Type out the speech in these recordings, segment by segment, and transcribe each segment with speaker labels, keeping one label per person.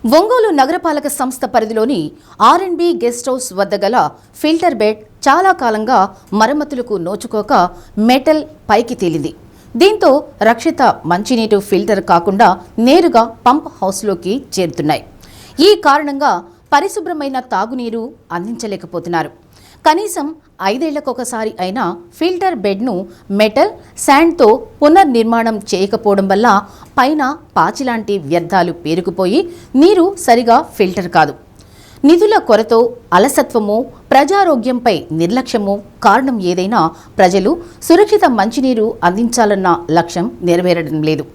Speaker 1: ఒంగోలు నగరపాలక సంస్థ పరిధిలోని ఆర్&బి గెస్ట్ హౌస్ వద్ద గల ఫిల్టర్ బెడ్ చాలా కాలంగా మరమ్మతులకు నోచుకోక మెటల్ పైకి తేలింది. దీంతో రక్షిత మంచినీటి ఫిల్టర్ కాకుండా నేరుగా పంప్ హౌస్లోకి చేరుతున్నాయి. ఈ కారణంగా పరిశుభ్రమైన తాగునీరు అందించలేకపోతున్నారు. కనీసం 5 ఏళ్లకొకసారి అయినా ఫిల్టర్ బెడ్ను మెటల్ శాండ్తో పునర్నిర్మాణం చేయకపోవడం వల్ల పైన పాచిలాంటి వ్యర్థాలు పేరుకుపోయి నీరు సరిగా ఫిల్టర్ కాదు. నిధుల కొరతో, అలసత్వము, ప్రజారోగ్యంపై నిర్లక్ష్యము కారణం ఏదైనా ప్రజలు సురక్షిత మంచినీరు అందించాలన్న లక్ష్యం నెరవేరడం లేదు.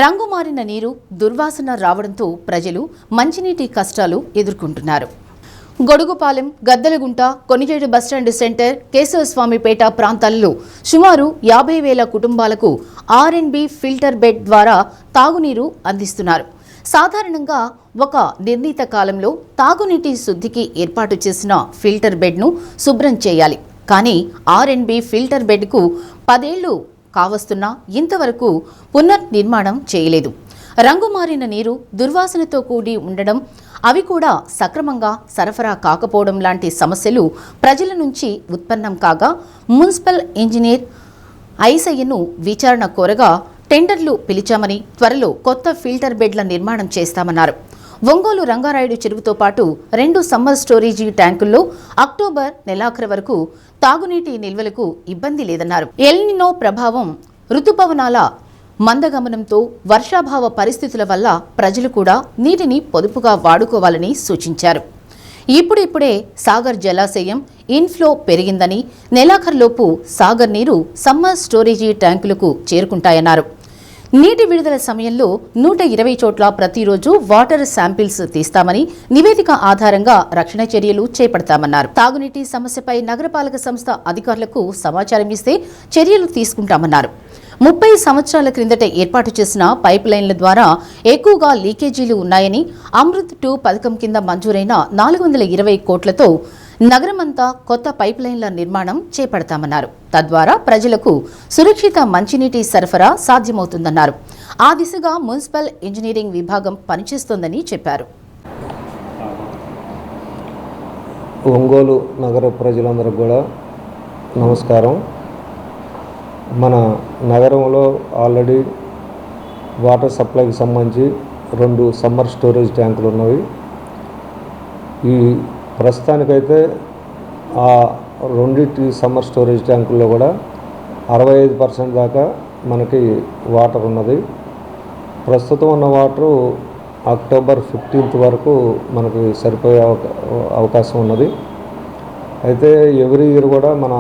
Speaker 1: రంగు మారిన నీరు, దుర్వాసన రావడంతో ప్రజలు మంచినీటి కష్టాలు ఎదుర్కొంటున్నారు. గొడుగుపాలెం, గద్దలగుంట, కొనిజేడు బస్టాండ్ సెంటర్, కేశవస్వామిపేట ప్రాంతాలలో సుమారు 50,000 కుటుంబాలకు ఆర్&బి ఫిల్టర్ బెడ్ ద్వారా తాగునీరు అందిస్తున్నారు. సాధారణంగా ఒక నిర్ణీత కాలంలో తాగునీటి శుద్ధికి ఏర్పాటు చేసిన ఫిల్టర్ బెడ్ను శుభ్రం చేయాలి. కానీ ఆర్&బి ఫిల్టర్ బెడ్కు 10 ఏళ్లు కావస్తున్నా ఇంతవరకు పునర్నిర్మాణం చేయలేదు. రంగు మారిన నీరు, దుర్వాసనతో కూడి ఉండడం, అవి కూడా సక్రమంగా సరఫరా కాకపోవడం లాంటి సమస్యలు ప్రజల నుంచి ఉత్పన్నం కాగా మున్సిపల్ ఇంజనీర్ ఐసయ్యను విచారణ కోరగా టెండర్లు పిలిచామని, త్వరలో కొత్త ఫిల్టర్ బెడ్ల నిర్మాణం చేస్తామన్నారు. ఒంగోలు రంగారాయుడు చెరువుతో పాటు 2 సమ్మర్ స్టోరేజీ ట్యాంకుల్లో అక్టోబర్ నెలాఖరు వరకు తాగునీటి నిల్వలకు ఇబ్బంది లేదన్నారు. ఎల్నినో ప్రభావం, రుతుపవనాల మందగమనంతో వర్షాభావ పరిస్థితుల వల్ల ప్రజలు కూడా నీటిని పొదుపుగా వాడుకోవాలని సూచించారు. ఇప్పుడిప్పుడే సాగర్ జలాశయం ఇన్ఫ్లో పెరిగిందని, నెలాఖరులోపు సాగర్ నీరు సమ్మర్ స్టోరేజీ ట్యాంకులకు చేరుకుంటాయన్నారు. నీటి విడుదల సమయంలో 120 చోట్ల ప్రతిరోజు వాటర్ శాంపిల్స్ తీస్తామని, నివేదిక ఆధారంగా రక్షణ చర్యలు చేపడతామన్నారు. తాగునీటి సమస్యపై నగరపాలక సంస్థ అధికారులకు సమాచారం ఇస్తే చర్యలు తీసుకుంటామన్నారు. 30 సంవత్సరాల క్రిందట ఏర్పాటు చేసిన పైప్ లైన్ల ద్వారా ఎక్కువగా లీకేజీలు ఉన్నాయని, అమృత్ 2 పథకం కింద మంజూరైన 420 కోట్లతో నగరమంతా కొత్త పైప్ లైన్ల నిర్మాణం చేపడతామన్నారు. తద్వారా ప్రజలకు సురక్షిత మంచినీటి సరఫరా సాధ్యమవుతుందన్నారు. ఆ దిశగా మున్సిపల్ ఇంజనీరింగ్ విభాగం పనిచేస్తోందని చెప్పారు.
Speaker 2: ఒంగోలు నగర ప్రజలందరికీ కూడా నమస్కారం. మన నగరంలో ఆల్రెడీ వాటర్ సప్లైకి సంబంధించి 2 సమ్మర్ స్టోరేజ్ ట్యాంకులు ఉన్నవి. ఈ ప్రస్తుతానికైతే ఆ 2 సమ్మర్ స్టోరేజ్ ట్యాంకుల్లో కూడా 65% దాకా మనకి వాటర్ ఉన్నది. ప్రస్తుతం ఉన్న వాటరు అక్టోబర్ 15th వరకు మనకి సరిపోయే అవకాశం ఉన్నది. అయితే ఎవ్రీ ఇయర్ కూడా మన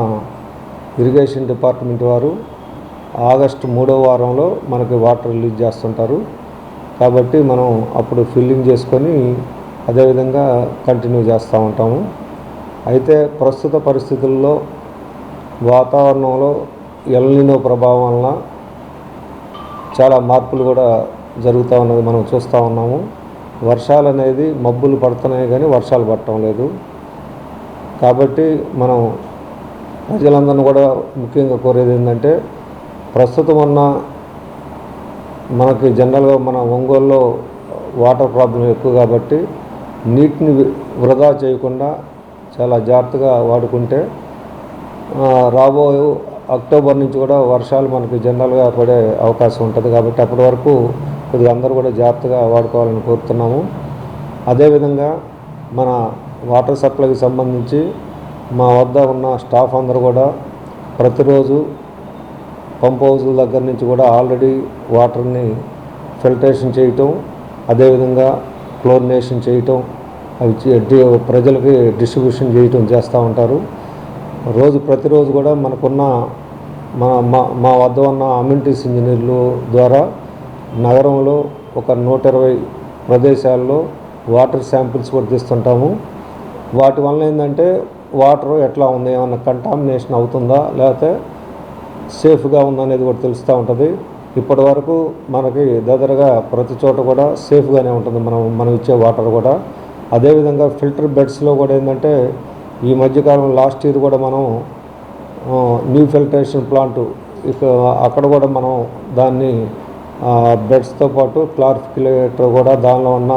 Speaker 2: ఇరిగేషన్ డిపార్ట్మెంట్ వారు ఆగస్టు 3వ వారంలో మనకి వాటర్ రిలీజ్ చేస్తుంటారు. కాబట్టి మనం అప్పుడు ఫిల్లింగ్ చేసుకొని అదేవిధంగా కంటిన్యూ చేస్తూ ఉంటాము. అయితే ప్రస్తుత పరిస్థితుల్లో వాతావరణంలో ఎల్నినో ప్రభావం వలన చాలా మార్పులు కూడా జరుగుతూ ఉన్నది మనం చూస్తూ ఉన్నాము. వర్షాలు అనేది మబ్బులు పడుతున్నాయి కానీ వర్షాలు పడటం లేదు. కాబట్టి మనం ప్రజలందరినీ కూడా ముఖ్యంగా కోరేది ఏంటంటే, ప్రస్తుతం ఉన్న మనకి జనరల్గా మన ఒంగోలులో వాటర్ ప్రాబ్లం ఎక్కువ కాబట్టి నీటిని వృధా చేయకుండా చాలా జాగ్రత్తగా వాడుకుంటే రాబోయే అక్టోబర్ నుంచి కూడా వర్షాలు మనకి జనరల్గా పడే అవకాశం ఉంటుంది. కాబట్టి అప్పటి వరకు కొద్దిగా అందరూ కూడా జాగ్రత్తగా వాడుకోవాలని కోరుతున్నాము. అదేవిధంగా మన వాటర్ సప్లైకి సంబంధించి మా వద్ద ఉన్న స్టాఫ్ అందరూ కూడా ప్రతిరోజు పంప్ హౌజుల దగ్గర నుంచి కూడా ఆల్రెడీ వాటర్ని ఫిల్టరేషన్ చేయటం, అదేవిధంగా క్లోరినేషన్ చేయటం, అవి ప్రజలకి డిస్ట్రిబ్యూషన్ చేయటం చేస్తూ ఉంటారు. ప్రతిరోజు కూడా మనకున్న మా వద్ద ఉన్న అమ్యూనిటీస్ ఇంజనీర్లు ద్వారా నగరంలో ఒక 120 ప్రదేశాల్లో వాటర్ శాంపిల్స్ కూడా తీస్తుంటాము. వాటి వల్ల ఏంటంటే వాటర్ ఎట్లా ఉంది, ఏమన్నా కంటామినేషన్ అవుతుందా లేకపోతే సేఫ్గా ఉందా అనేది కూడా తెలుస్తూ ఉంటుంది. ఇప్పటి వరకు మనకి దగ్గరగా ప్రతి చోట కూడా సేఫ్గానే ఉంటుంది మనం ఇచ్చే వాటర్ కూడా. అదేవిధంగా ఫిల్టర్ బెడ్స్లో కూడా ఏంటంటే ఈ మధ్యకాలం లాస్ట్ ఇయర్ కూడా మనం న్యూ ఫిల్టరేషన్ ప్లాంట్ అక్కడ కూడా మనం దాన్ని బెడ్స్తో పాటు క్లారిఫికేటర్ కూడా దానిలో ఉన్న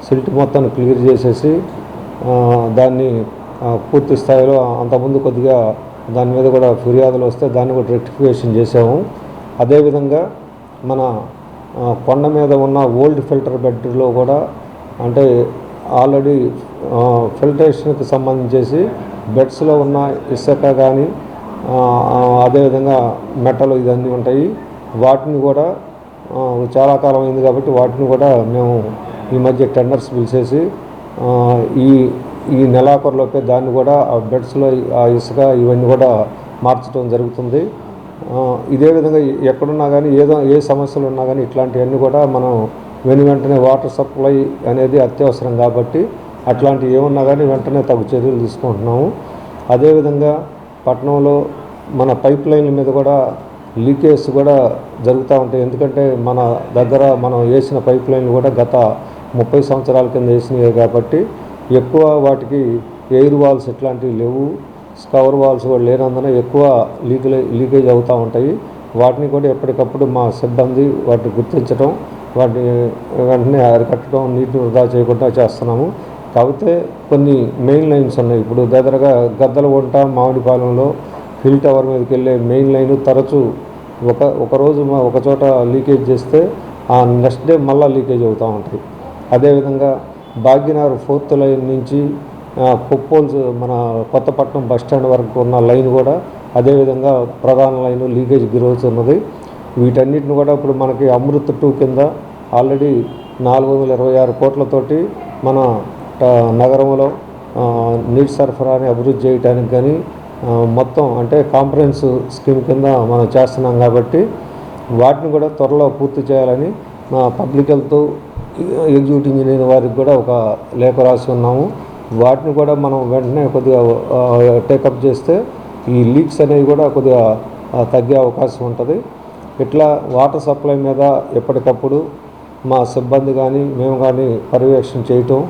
Speaker 2: సిల్ట్ మొత్తాన్ని క్లియర్ చేసేసి దాన్ని పూర్తి స్థాయిలో అంతకుముందు కొద్దిగా దాని మీద కూడా ఫిర్యాదులు వస్తే దాన్ని కూడా రెక్టిఫికేషన్ చేసాము. అదేవిధంగా మన కొండ మీద ఉన్న ఓల్డ్ ఫిల్టర్ బెడ్లో కూడా అంటే ఆల్రెడీ ఫిల్టరేషన్కి సంబంధించేసి బెడ్స్లో ఉన్న ఇసుక కానీ అదేవిధంగా మెటలు ఇవన్నీ ఉంటాయి. వాటిని కూడా చాలా కాలం అయింది కాబట్టి వాటిని కూడా మేము ఈ మధ్య టెండర్స్ పిలిచేసి ఈ నెలాఖరులోపే దాన్ని కూడా ఆ బెడ్స్లో ఆ ఇసుక ఇవన్నీ కూడా మార్చడం జరుగుతుంది. ఇదే విధంగా ఎక్కడున్నా కానీ ఏ సమస్యలు ఉన్నా కానీ ఇట్లాంటివన్నీ కూడా మనం వెంటనే వాటర్ సప్లై అనేది అత్యవసరం కాబట్టి అట్లాంటివి ఏమన్నా కానీ వెంటనే తగు చర్యలు తీసుకుంటున్నాము. అదేవిధంగా పట్టణంలో మన పైప్ లైన్ల మీద కూడా లీకేజ్ కూడా జరుగుతూ ఉంటాయి. ఎందుకంటే మన దగ్గర మనం వేసిన పైప్ లైన్లు కూడా గత 30 సంవత్సరాల కింద వేసినవి కాబట్టి ఎక్కువ వాటికి ఎయిర్ వాల్స్ ఇట్లాంటివి లేవు, స్కవర్ వాల్స్ కూడా లేనందున ఎక్కువ లీకేజ్ అవుతూ ఉంటాయి. వాటిని కూడా ఎప్పటికప్పుడు మా సిబ్బంది వాటిని గుర్తించడం, వాటిని వెంటనే అరికట్టడం, నీటిని వృధా చేయకుండా చేస్తున్నాము. కాకపోతే కొన్ని మెయిన్ లైన్స్ ఉన్నాయి. ఇప్పుడు దగ్గరగా గద్దలగుంట మామిడిపాలెంలో హిల్ టవర్ మీదకి వెళ్ళే మెయిన్ లైన్ తరచూ ఒకరోజు ఒక చోట లీకేజ్ చేస్తే ఆ నెక్స్ట్ డే మళ్ళీ లీకేజ్ అవుతూ ఉంటాయి. అదేవిధంగా భాగ్యనగర్ 4th లైన్ నుంచి కొప్పోల్స్ మన కొత్తపట్నం బస్టాండ్ వరకు ఉన్న లైన్ కూడా అదేవిధంగా ప్రధాన లైన్ లీకేజ్ గురవుతున్నది. వీటన్నిటిని కూడా ఇప్పుడు మనకి అమృత్ 2 కింద ఆల్రెడీ 426 కోట్లతోటి మన నగరంలో నీటి సరఫరాని అభివృద్ధి చేయడానికి కానీ మొత్తం అంటే కాంప్రహెన్స్ స్కీమ్ కింద మనం చేస్తున్నాం కాబట్టి వాటిని కూడా త్వరలో పూర్తి చేయాలని మా పబ్లిక్ హెల్త్ ఎగ్జిక్యూటివ్ ఇంజనీర్ వారికి కూడా ఒక లేఖ రాసి ఉన్నాము. వాటిని కూడా మనం వెంటనే కొద్దిగా టేకప్ చేస్తే ఈ లీక్స్ అనేవి కూడా కొద్దిగా తగ్గే అవకాశం ఉంటుంది. ఇట్లా వాటర్ సప్లై మీద ఎప్పటికప్పుడు మా సిబ్బంది కానీ మేము కానీ పర్యవేక్షణ చేయటం,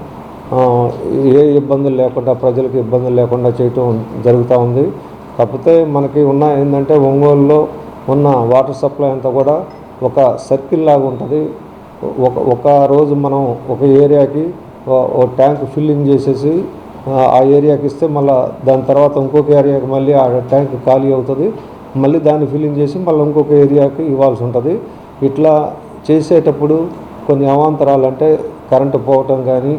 Speaker 2: ఏ ఇబ్బందులు లేకుండా ప్రజలకు ఇబ్బందులు లేకుండా చేయటం జరుగుతూ ఉంది. కాకపోతే మనకి ఏంటంటే ఒంగోలులో ఉన్న వాటర్ సప్లై అంతా కూడా ఒక సర్కిల్ లాగా ఉంటుంది. ఒక రోజు మనం ఒక ఏరియాకి ఒక ట్యాంక్ ఫిల్లింగ్ చేసేసి ఆ ఏరియాకి ఇస్తే మళ్ళీ దాని తర్వాత ఇంకొక ఏరియాకి మళ్ళీ ఆ ట్యాంక్ ఖాళీ అవుతుంది. మళ్ళీ దాన్ని ఫిల్లింగ్ చేసి మళ్ళీ ఇంకొక ఏరియాకి ఇవ్వాల్సి ఉంటుంది. ఇట్లా చేసేటప్పుడు కొన్ని అవాంతరాలు అంటే కరెంటు పోవటం కానీ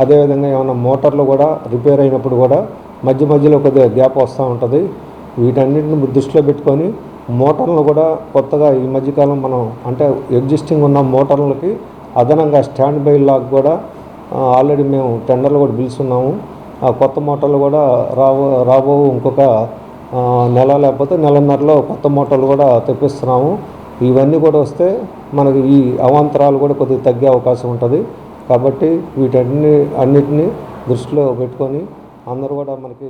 Speaker 2: అదేవిధంగా ఏమైనా మోటార్లు కూడా రిపేర్ అయినప్పుడు కూడా మధ్యలో కొద్దిగా గ్యాప్ వస్తూ ఉంటుంది. వీటన్నిటిని దృష్టిలో పెట్టుకొని మోటార్లను కూడా కొత్తగా ఈ మధ్యకాలం మనం అంటే ఎగ్జిస్టింగ్ ఉన్న మోటార్లకి అదనంగా స్టాండ్ బై లాగా కూడా ఆల్రెడీ మేము టెండర్లు కూడా పిలుస్తున్నాము. ఆ కొత్త మోటార్లు కూడా రాబో ఇంకొక నెల లేకపోతే నెలన్నరలో కొత్త మోటార్లు కూడా తెప్పిస్తున్నాము. ఇవన్నీ కూడా వస్తే మనకి ఈ అవాంతరాలు కూడా కొద్దిగా తగ్గే అవకాశం ఉంటుంది. కాబట్టి అన్నిటినీ దృష్టిలో పెట్టుకొని అందరూ కూడా మనకి